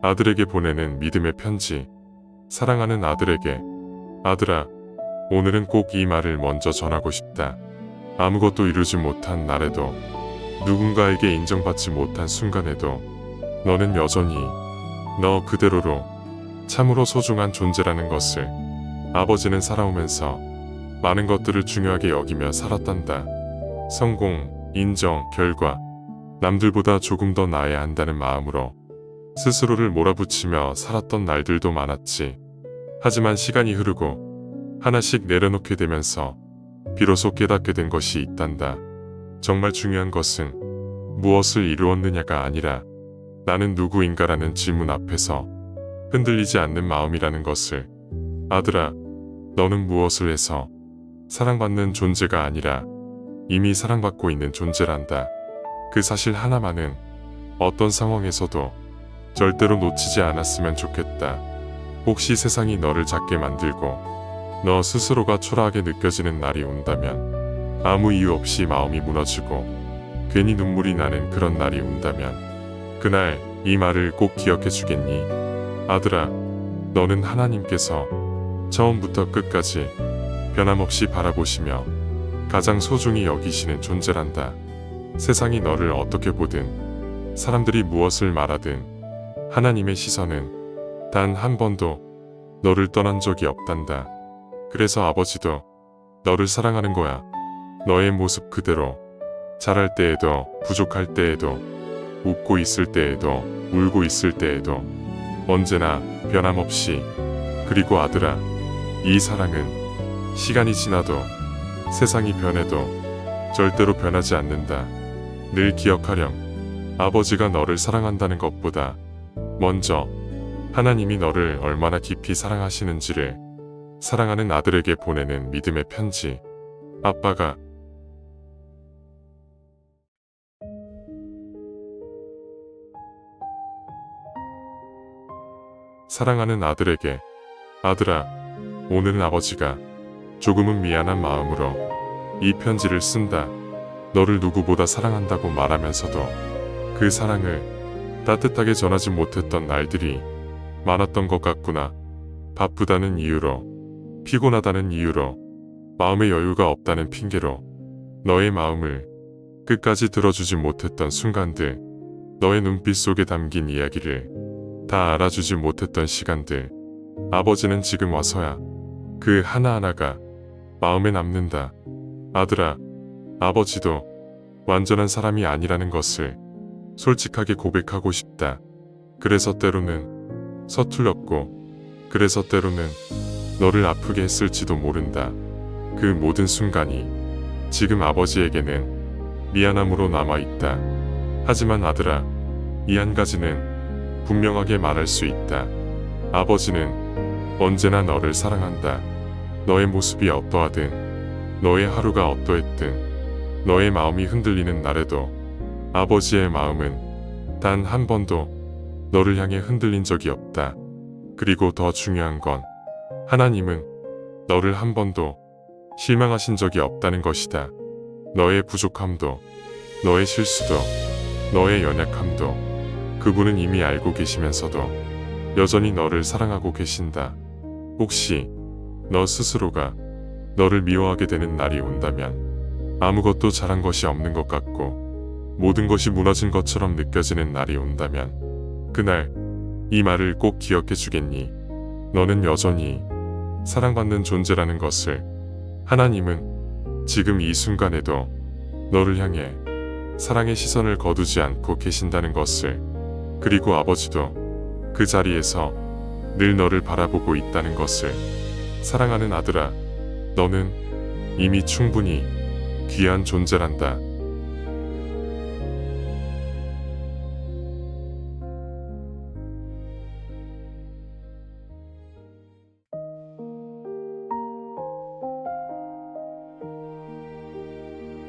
아들에게 보내는 믿음의 편지. 사랑하는 아들에게. 아들아, 오늘은 꼭 이 말을 먼저 전하고 싶다. 아무것도 이루지 못한 날에도, 누군가에게 인정받지 못한 순간에도 너는 여전히 너 그대로로 참으로 소중한 존재라는 것을. 아버지는 살아오면서 많은 것들을 중요하게 여기며 살았단다. 성공, 인정, 결과, 남들보다 조금 더 나아야 한다는 마음으로 스스로를 몰아붙이며 살았던 날들도 많았지. 하지만 시간이 흐르고 하나씩 내려놓게 되면서 비로소 깨닫게 된 것이 있단다. 정말 중요한 것은 무엇을 이루었느냐가 아니라 나는 누구인가라는 질문 앞에서 흔들리지 않는 마음이라는 것을. 아들아, 너는 무엇을 해서 사랑받는 존재가 아니라 이미 사랑받고 있는 존재란다. 그 사실 하나만은 어떤 상황에서도 절대로 놓치지 않았으면 좋겠다. 혹시 세상이 너를 작게 만들고 너 스스로가 초라하게 느껴지는 날이 온다면, 아무 이유 없이 마음이 무너지고 괜히 눈물이 나는 그런 날이 온다면, 그날 이 말을 꼭 기억해 주겠니? 아들아, 너는 하나님께서 처음부터 끝까지 변함없이 바라보시며 가장 소중히 여기시는 존재란다. 세상이 너를 어떻게 보든, 사람들이 무엇을 말하든 하나님의 시선은 단 한 번도 너를 떠난 적이 없단다. 그래서 아버지도 너를 사랑하는 거야. 너의 모습 그대로, 잘할 때에도, 부족할 때에도, 웃고 있을 때에도, 울고 있을 때에도, 언제나 변함없이. 그리고 아들아, 이 사랑은 시간이 지나도, 세상이 변해도 절대로 변하지 않는다. 늘 기억하렴. 아버지가 너를 사랑한다는 것보다 먼저 하나님이 너를 얼마나 깊이 사랑하시는지를 사랑하는 아들에게 보내는 믿음의 편지. 아빠가. 사랑하는 아들에게. 아들아, 오늘은 아버지가 조금은 미안한 마음으로 이 편지를 쓴다. 너를 누구보다 사랑한다고 말하면서도 그 사랑을 따뜻하게 전하지 못했던 날들이 많았던 것 같구나. 바쁘다는 이유로, 피곤하다는 이유로, 마음의 여유가 없다는 핑계로 너의 마음을 끝까지 들어주지 못했던 순간들, 너의 눈빛 속에 담긴 이야기를 다 알아주지 못했던 시간들. 아버지는 지금 와서야 그 하나하나가 마음에 남는다. 아들아, 아버지도 완전한 사람이 아니라는 것을 솔직하게 고백하고 싶다. 그래서 때로는 서툴렀고, 그래서 때로는 너를 아프게 했을지도 모른다. 그 모든 순간이 지금 아버지에게는 미안함으로 남아있다. 하지만 아들아, 이 한 가지는 분명하게 말할 수 있다. 아버지는 언제나 너를 사랑한다. 너의 모습이 어떠하든, 너의 하루가 어떠했든, 너의 마음이 흔들리는 날에도 아버지의 마음은 단 한 번도 너를 향해 흔들린 적이 없다. 그리고 더 중요한 건 하나님은 너를 한 번도 실망하신 적이 없다는 것이다. 너의 부족함도, 너의 실수도, 너의 연약함도 그분은 이미 알고 계시면서도 여전히 너를 사랑하고 계신다. 혹시 너 스스로가 너를 미워하게 되는 날이 온다면, 아무것도 잘한 것이 없는 것 같고 모든 것이 무너진 것처럼 느껴지는 날이 온다면, 그날 이 말을 꼭 기억해 주겠니? 너는 여전히 사랑받는 존재라는 것을. 하나님은 지금 이 순간에도 너를 향해 사랑의 시선을 거두지 않고 계신다는 것을. 그리고 아버지도 그 자리에서 늘 너를 바라보고 있다는 것을. 사랑하는 아들아, 너는 이미 충분히 귀한 존재란다.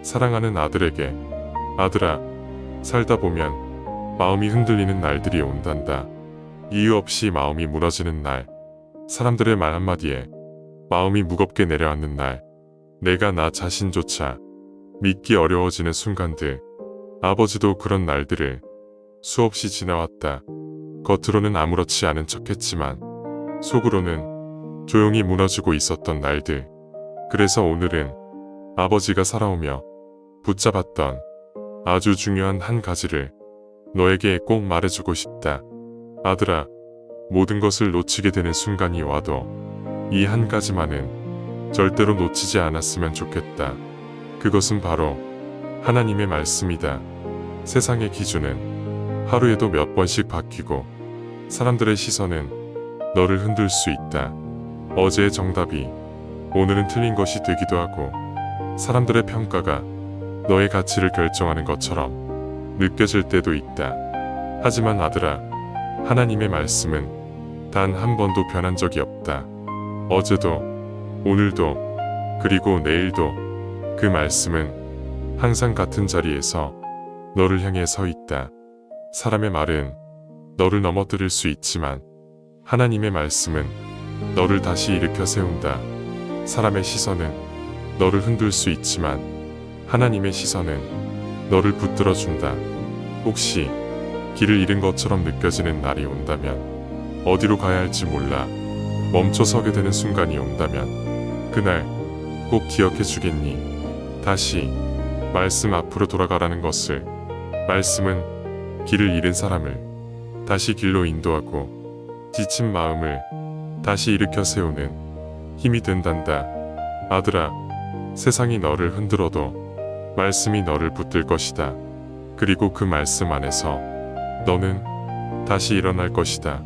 사랑하는 아들에게. 아들아, 살다 보면 마음이 흔들리는 날들이 온단다. 이유 없이 마음이 무너지는 날, 사람들의 말 한마디에 마음이 무겁게 내려앉는 날, 내가 나 자신조차 믿기 어려워지는 순간들. 아버지도 그런 날들을 수없이 지나왔다. 겉으로는 아무렇지 않은 척했지만 속으로는 조용히 무너지고 있었던 날들. 그래서 오늘은 아버지가 살아오며 붙잡았던 아주 중요한 한 가지를 너에게 꼭 말해주고 싶다. 아들아, 모든 것을 놓치게 되는 순간이 와도 이 한 가지만은 절대로 놓치지 않았으면 좋겠다. 그것은 바로 하나님의 말씀이다. 세상의 기준은 하루에도 몇 번씩 바뀌고 사람들의 시선은 너를 흔들 수 있다. 어제의 정답이 오늘은 틀린 것이 되기도 하고 사람들의 평가가 너의 가치를 결정하는 것처럼 느껴질 때도 있다. 하지만 아들아, 하나님의 말씀은 단 한 번도 변한 적이 없다. 어제도, 오늘도, 그리고 내일도 그 말씀은 항상 같은 자리에서 너를 향해 서 있다. 사람의 말은 너를 넘어뜨릴 수 있지만 하나님의 말씀은 너를 다시 일으켜 세운다. 사람의 시선은 너를 흔들 수 있지만 하나님의 시선은 너를 붙들어준다. 혹시 길을 잃은 것처럼 느껴지는 날이 온다면, 어디로 가야 할지 몰라 멈춰 서게 되는 순간이 온다면 그날 꼭 기억해 주겠니? 다시 말씀 앞으로 돌아가라는 것을. 말씀은 길을 잃은 사람을 다시 길로 인도하고 지친 마음을 다시 일으켜 세우는 힘이 된단다. 아들아, 세상이 너를 흔들어도 말씀이 너를 붙들 것이다. 그리고 그 말씀 안에서 너는 다시 일어날 것이다.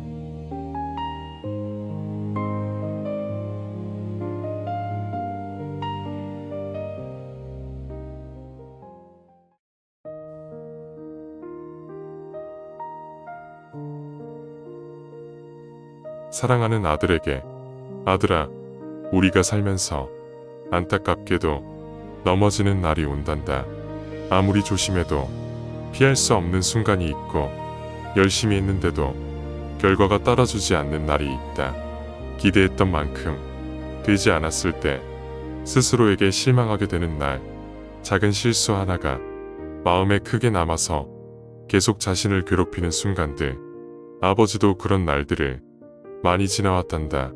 사랑하는 아들에게, 아들아, 우리가 살면서 안타깝게도 넘어지는 날이 온단다. 아무리 조심해도 피할 수 없는 순간이 있고 열심히 했는데도 결과가 따라주지 않는 날이 있다. 기대했던 만큼 되지 않았을 때 스스로에게 실망하게 되는 날. 작은 실수 하나가 마음에 크게 남아서 계속 자신을 괴롭히는 순간들. 아버지도 그런 날들을 많이 지나왔단다.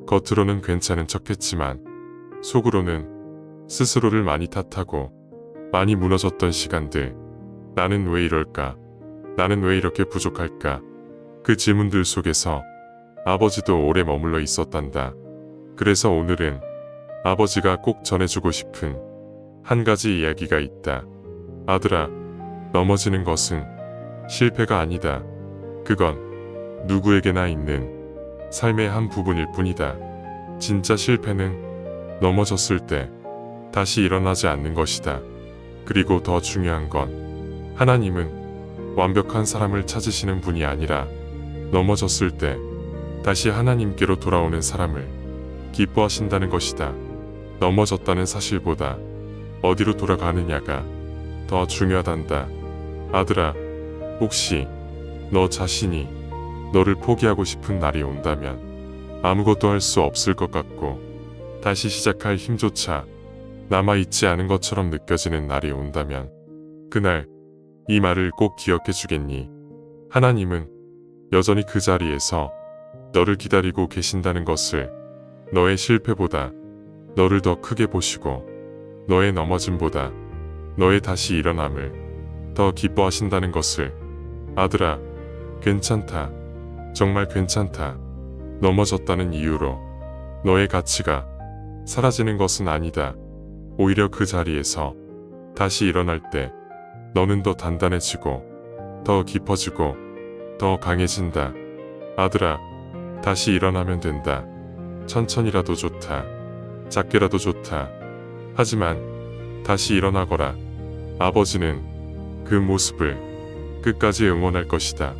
겉으로는 괜찮은 척했지만 속으로는 스스로를 많이 탓하고 많이 무너졌던 시간들. 나는 왜 이럴까? 나는 왜 이렇게 부족할까? 그 질문들 속에서 아버지도 오래 머물러 있었단다. 그래서 오늘은 아버지가 꼭 전해주고 싶은 한 가지 이야기가 있다. 아들아, 넘어지는 것은 실패가 아니다. 그건 누구에게나 있는 삶의 한 부분일 뿐이다. 진짜 실패는 넘어졌을 때 다시 일어나지 않는 것이다. 그리고 더 중요한 건 하나님은 완벽한 사람을 찾으시는 분이 아니라 넘어졌을 때 다시 하나님께로 돌아오는 사람을 기뻐하신다는 것이다. 넘어졌다는 사실보다 어디로 돌아가느냐가 더 중요하단다. 아들아, 혹시 너 자신이 너를 포기하고 싶은 날이 온다면, 아무것도 할 수 없을 것 같고 다시 시작할 힘조차 남아있지 않은 것처럼 느껴지는 날이 온다면 그날 이 말을 꼭 기억해 주겠니? 하나님은 여전히 그 자리에서 너를 기다리고 계신다는 것을. 너의 실패보다 너를 더 크게 보시고 너의 넘어짐보다 너의 다시 일어남을 더 기뻐하신다는 것을. 아들아, 괜찮다. 정말 괜찮다. 넘어졌다는 이유로 너의 가치가 사라지는 것은 아니다. 오히려 그 자리에서 다시 일어날 때 너는 더 단단해지고 더 깊어지고 더 강해진다. 아들아, 다시 일어나면 된다. 천천히라도 좋다. 작게라도 좋다. 하지만 다시 일어나거라. 아버지는 그 모습을 끝까지 응원할 것이다.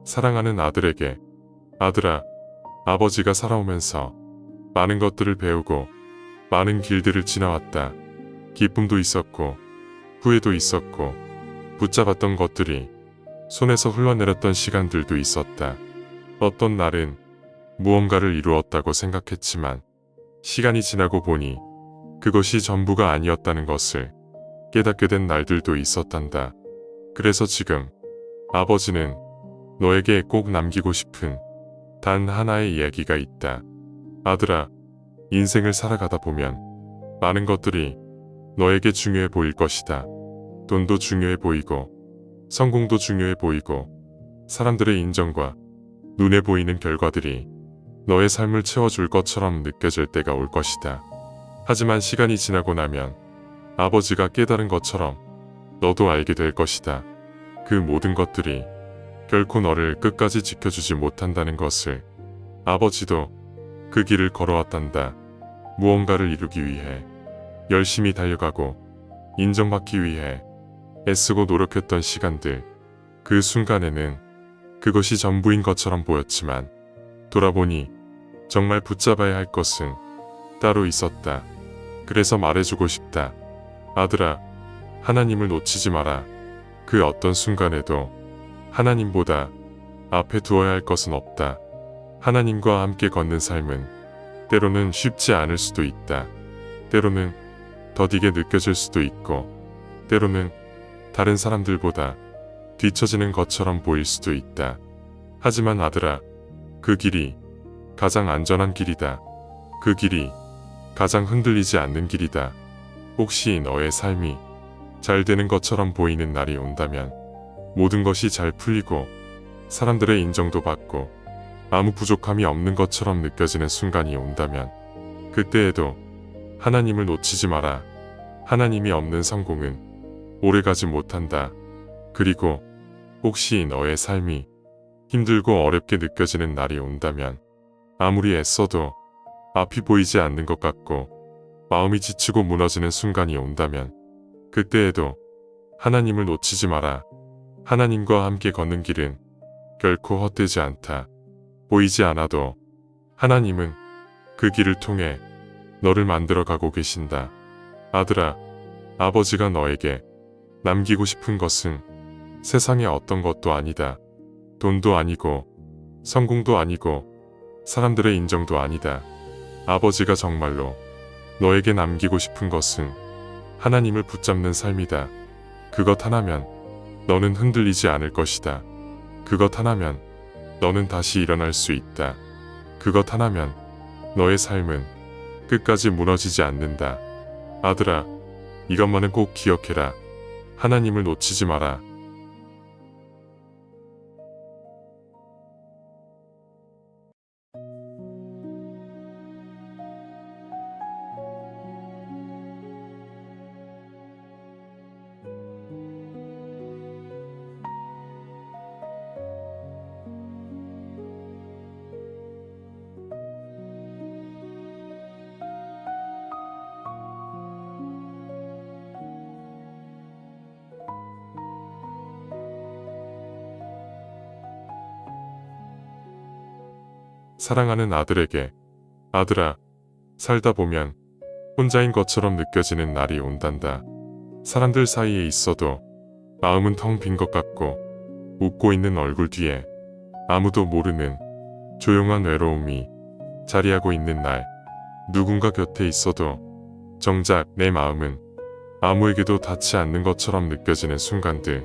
사랑하는 아들에게, 아들아, 아버지가 살아오면서 많은 것들을 배우고 많은 길들을 지나왔다. 기쁨도 있었고 후회도 있었고 붙잡았던 것들이 손에서 흘러내렸던 시간들도 있었다. 어떤 날은 무언가를 이루었다고 생각했지만 시간이 지나고 보니 그것이 전부가 아니었다는 것을 깨닫게 된 날들도 있었단다. 그래서 지금 아버지는 너에게 꼭 남기고 싶은 단 하나의 이야기가 있다. 아들아, 인생을 살아가다 보면 많은 것들이 너에게 중요해 보일 것이다. 돈도 중요해 보이고 성공도 중요해 보이고 사람들의 인정과 눈에 보이는 결과들이 너의 삶을 채워줄 것처럼 느껴질 때가 올 것이다. 하지만 시간이 지나고 나면 아버지가 깨달은 것처럼 너도 알게 될 것이다. 그 모든 것들이 결코 너를 끝까지 지켜주지 못한다는 것을. 아버지도 그 길을 걸어왔단다. 무언가를 이루기 위해 열심히 달려가고 인정받기 위해 애쓰고 노력했던 시간들. 그 순간에는 그것이 전부인 것처럼 보였지만 돌아보니 정말 붙잡아야 할 것은 따로 있었다. 그래서 말해주고 싶다. 아들아, 하나님을 놓치지 마라. 그 어떤 순간에도 하나님보다 앞에 두어야 할 것은 없다. 하나님과 함께 걷는 삶은 때로는 쉽지 않을 수도 있다. 때로는 더디게 느껴질 수도 있고 때로는 다른 사람들보다 뒤처지는 것처럼 보일 수도 있다. 하지만 아들아, 그 길이 가장 안전한 길이다. 그 길이 가장 흔들리지 않는 길이다. 혹시 너의 삶이 잘 되는 것처럼 보이는 날이 온다면, 모든 것이 잘 풀리고 사람들의 인정도 받고 아무 부족함이 없는 것처럼 느껴지는 순간이 온다면, 그때에도 하나님을 놓치지 마라. 하나님이 없는 성공은 오래가지 못한다. 그리고 혹시 너의 삶이 힘들고 어렵게 느껴지는 날이 온다면, 아무리 애써도 앞이 보이지 않는 것 같고 마음이 지치고 무너지는 순간이 온다면, 그때에도 하나님을 놓치지 마라. 하나님과 함께 걷는 길은 결코 헛되지 않다. 보이지 않아도 하나님은 그 길을 통해 너를 만들어 가고 계신다. 아들아, 아버지가 너에게 남기고 싶은 것은 세상의 어떤 것도 아니다. 돈도 아니고 성공도 아니고 사람들의 인정도 아니다. 아버지가 정말로 너에게 남기고 싶은 것은 하나님을 붙잡는 삶이다. 그것 하나면 너는 흔들리지 않을 것이다. 그것 하나면 너는 다시 일어날 수 있다. 그것 하나면 너의 삶은 끝까지 무너지지 않는다. 아들아, 이것만은 꼭 기억해라. 하나님을 놓치지 마라. 사랑하는 아들에게, 아들아, 살다 보면 혼자인 것처럼 느껴지는 날이 온단다. 사람들 사이에 있어도 마음은 텅 빈 것 같고 웃고 있는 얼굴 뒤에 아무도 모르는 조용한 외로움이 자리하고 있는 날. 누군가 곁에 있어도 정작 내 마음은 아무에게도 닿지 않는 것처럼 느껴지는 순간들.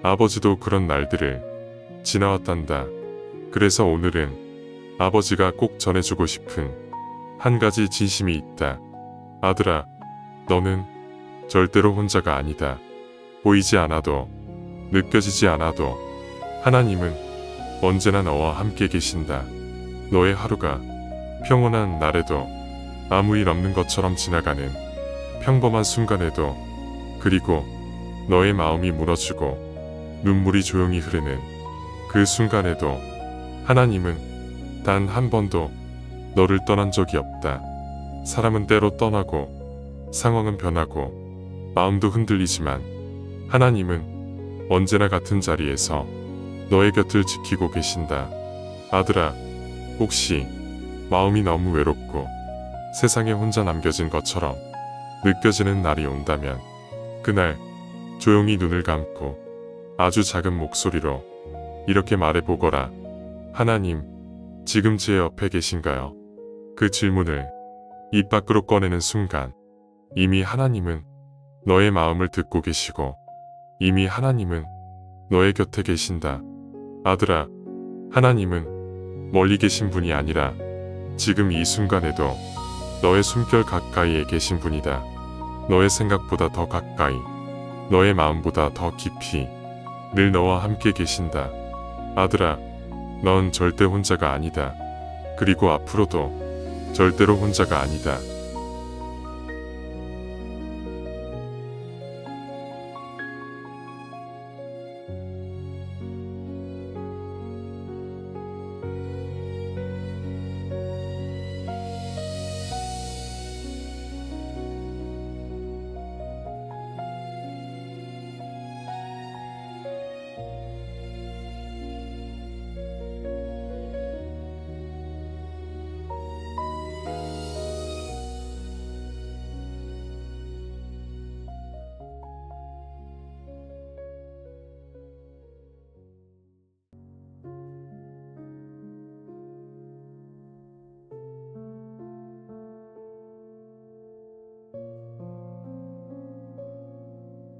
아버지도 그런 날들을 지나왔단다. 그래서 오늘은 아버지가 꼭 전해주고 싶은 한 가지 진심이 있다. 아들아, 너는 절대로 혼자가 아니다. 보이지 않아도 느껴지지 않아도 하나님은 언제나 너와 함께 계신다. 너의 하루가 평온한 날에도 아무 일 없는 것처럼 지나가는 평범한 순간에도, 그리고 너의 마음이 무너지고 눈물이 조용히 흐르는 그 순간에도 하나님은 단 한 번도 너를 떠난 적이 없다. 사람은 때로 떠나고 상황은 변하고 마음도 흔들리지만 하나님은 언제나 같은 자리에서 너의 곁을 지키고 계신다. 아들아, 혹시 마음이 너무 외롭고 세상에 혼자 남겨진 것처럼 느껴지는 날이 온다면 그날 조용히 눈을 감고 아주 작은 목소리로 이렇게 말해보거라. 하나님, 지금 제 옆에 계신가요? 그 질문을 입 밖으로 꺼내는 순간 이미 하나님은 너의 마음을 듣고 계시고 이미 하나님은 너의 곁에 계신다. 아들아, 하나님은 멀리 계신 분이 아니라 지금 이 순간에도 너의 숨결 가까이에 계신 분이다. 너의 생각보다 더 가까이, 너의 마음보다 더 깊이 늘 너와 함께 계신다. 아들아, 넌 절대 혼자가 아니다. 그리고 앞으로도 절대로 혼자가 아니다.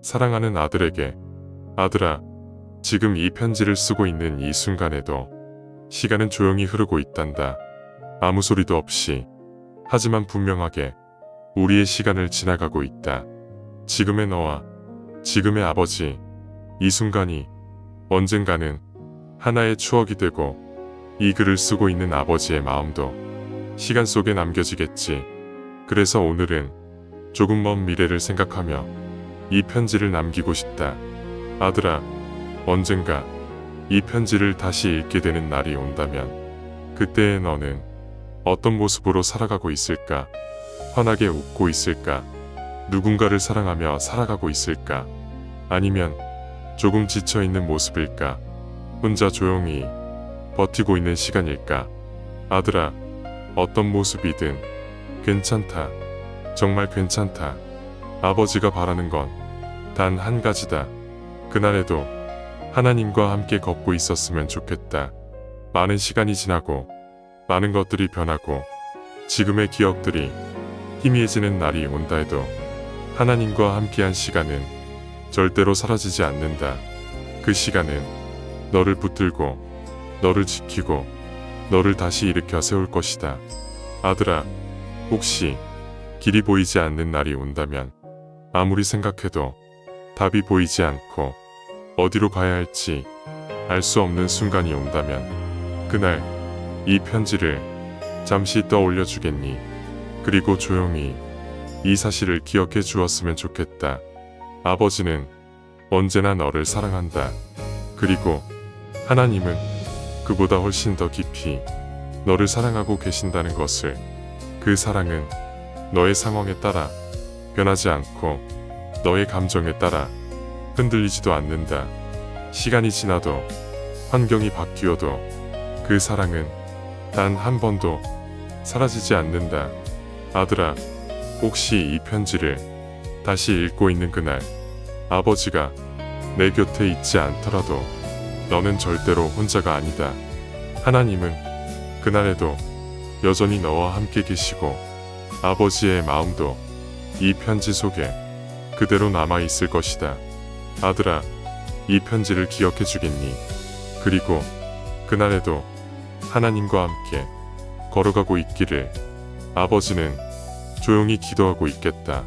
사랑하는 아들에게, 아들아, 지금 이 편지를 쓰고 있는 이 순간에도 시간은 조용히 흐르고 있단다. 아무 소리도 없이, 하지만 분명하게 우리의 시간을 지나가고 있다. 지금의 너와 지금의 아버지, 이 순간이 언젠가는 하나의 추억이 되고 이 글을 쓰고 있는 아버지의 마음도 시간 속에 남겨지겠지. 그래서 오늘은 조금 먼 미래를 생각하며 이 편지를 남기고 싶다. 아들아, 언젠가 이 편지를 다시 읽게 되는 날이 온다면 그때의 너는 어떤 모습으로 살아가고 있을까? 환하게 웃고 있을까? 누군가를 사랑하며 살아가고 있을까? 아니면 조금 지쳐있는 모습일까? 혼자 조용히 버티고 있는 시간일까? 아들아, 어떤 모습이든 괜찮다. 정말 괜찮다. 아버지가 바라는 건 단 한 가지다. 그날에도 하나님과 함께 걷고 있었으면 좋겠다. 많은 시간이 지나고 많은 것들이 변하고 지금의 기억들이 희미해지는 날이 온다 해도 하나님과 함께한 시간은 절대로 사라지지 않는다. 그 시간은 너를 붙들고 너를 지키고 너를 다시 일으켜 세울 것이다. 아들아, 혹시 길이 보이지 않는 날이 온다면 아무리 생각해도 답이 보이지 않고 어디로 가야 할지 알 수 없는 순간이 온다면 그날 이 편지를 잠시 떠올려 주겠니? 그리고 조용히 이 사실을 기억해 주었으면 좋겠다. 아버지는 언제나 너를 사랑한다. 그리고 하나님은 그보다 훨씬 더 깊이 너를 사랑하고 계신다는 것을. 그 사랑은 너의 상황에 따라 변하지 않고 너의 감정에 따라 흔들리지도 않는다. 시간이 지나도 환경이 바뀌어도 그 사랑은 단 한 번도 사라지지 않는다. 아들아, 혹시 이 편지를 다시 읽고 있는 그날 아버지가 내 곁에 있지 않더라도 너는 절대로 혼자가 아니다. 하나님은 그날에도 여전히 너와 함께 계시고 아버지의 마음도 이 편지 속에 그대로 남아있을 것이다. 아들아, 이 편지를 기억해 주겠니? 그리고 그날에도 하나님과 함께 걸어가고 있기를. 아버지는 조용히 기도하고 있겠다.